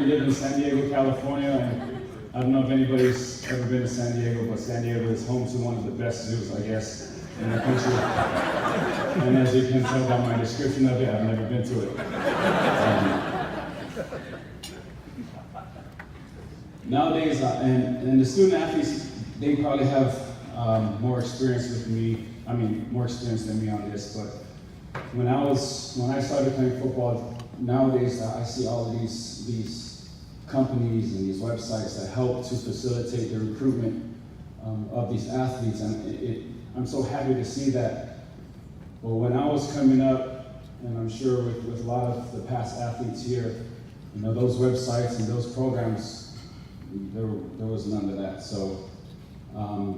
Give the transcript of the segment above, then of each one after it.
live in San Diego, California, and I don't know if anybody's ever been to San Diego, but San Diego is home to one of the best zoos, I guess, in the country. And as you can tell by my description of it, I've never been to it. Nowadays, and the student athletes, they probably have more experience with me, more experience than me on this, but when I started playing football, nowadays I see all of these companies and these websites that help to facilitate the recruitment of these athletes, and I'm so happy to see that. But when I was coming up, and I'm sure with a lot of the past athletes here, those websites and those programs, there was none of that. So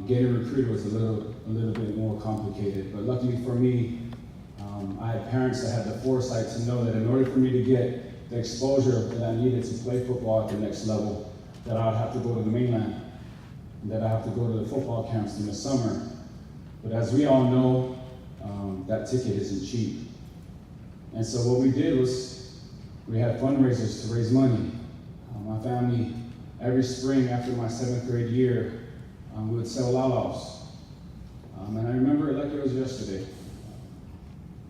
getting recruited was a little bit more complicated. But luckily for me, I had parents that had the foresight to know that in order for me to get the exposure that I needed to play football at the next level, that I would have to go to the mainland, that I have to go to the football camps in the summer. But as we all know, that ticket isn't cheap. And so what we did was we had fundraisers to raise money. My family, every spring after my 7th grade year, we would sell lalos. And I remember it like it was yesterday.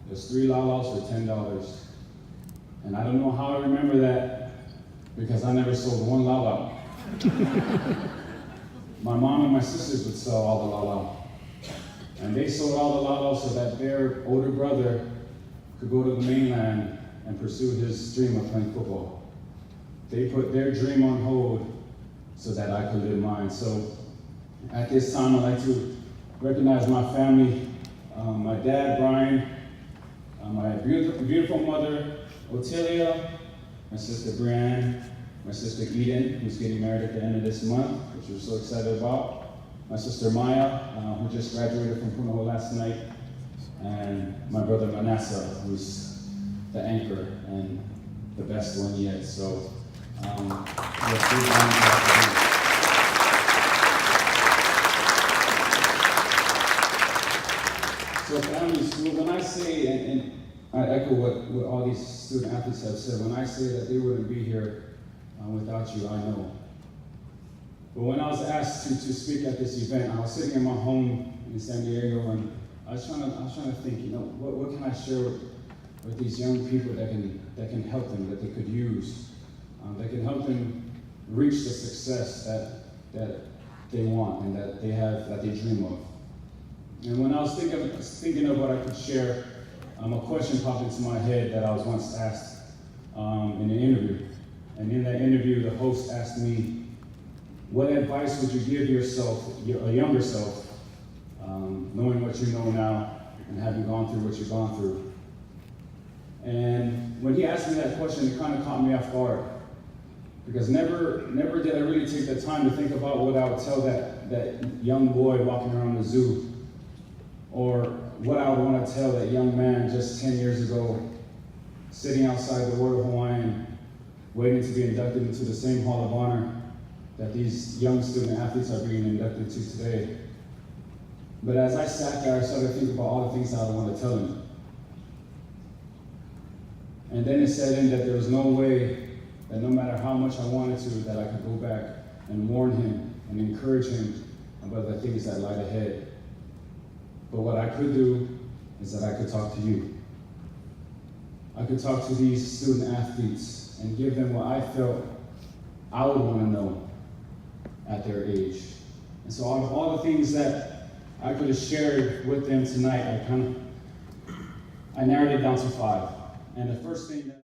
There's 3 lalos for $10. And I don't know how I remember that, because I never sold one lala. My mom and my sisters would sell all the lala. And they sold all the lala so that their older brother could go to the mainland and pursue his dream of playing football. They put their dream on hold so that I could live mine. So at this time, I'd like to recognize my family, my dad, Brian, my beautiful mother, Otilia, my sister Brianne, my sister Eden, who's getting married at the end of this month, which we're so excited about, my sister Maya, who just graduated from Punahou last night, and my brother Manasseh, who's the anchor and the best one yet. So, So families, when I say, and I echo what all these student athletes have said, when I say that they wouldn't be here without you, I know. But when I was asked to speak at this event, I was sitting in my home in San Diego, and I was trying to think, what can I share with these young people that can help them, that they could use, that can help them reach the success that they want and that they dream of. And when I was thinking of what I could share, a question popped into my head that I was once asked in an interview. And in that interview, the host asked me, what advice would you give yourself, a younger self, knowing what you know now and having gone through what you've gone through? And when he asked me that question, it kind of caught me off guard, because never did I really take the time to think about what I would tell that young boy walking around the zoo, or what I would want to tell that young man just 10 years ago, sitting outside the Royal Hawaiian, waiting to be inducted into the same Hall of Honor that these young student athletes are being inducted to today. But as I sat there, I started to think about all the things that I wanted to tell him. And then it set in that there was no way that no matter how much I wanted to, that I could go back and warn him and encourage him about the things that lied ahead. But what I could do is that I could talk to you. I could talk to these student athletes and give them what I felt I would want to know at their age. And so all the things that I could have shared with them tonight, I narrowed it down to 5. And the first thing that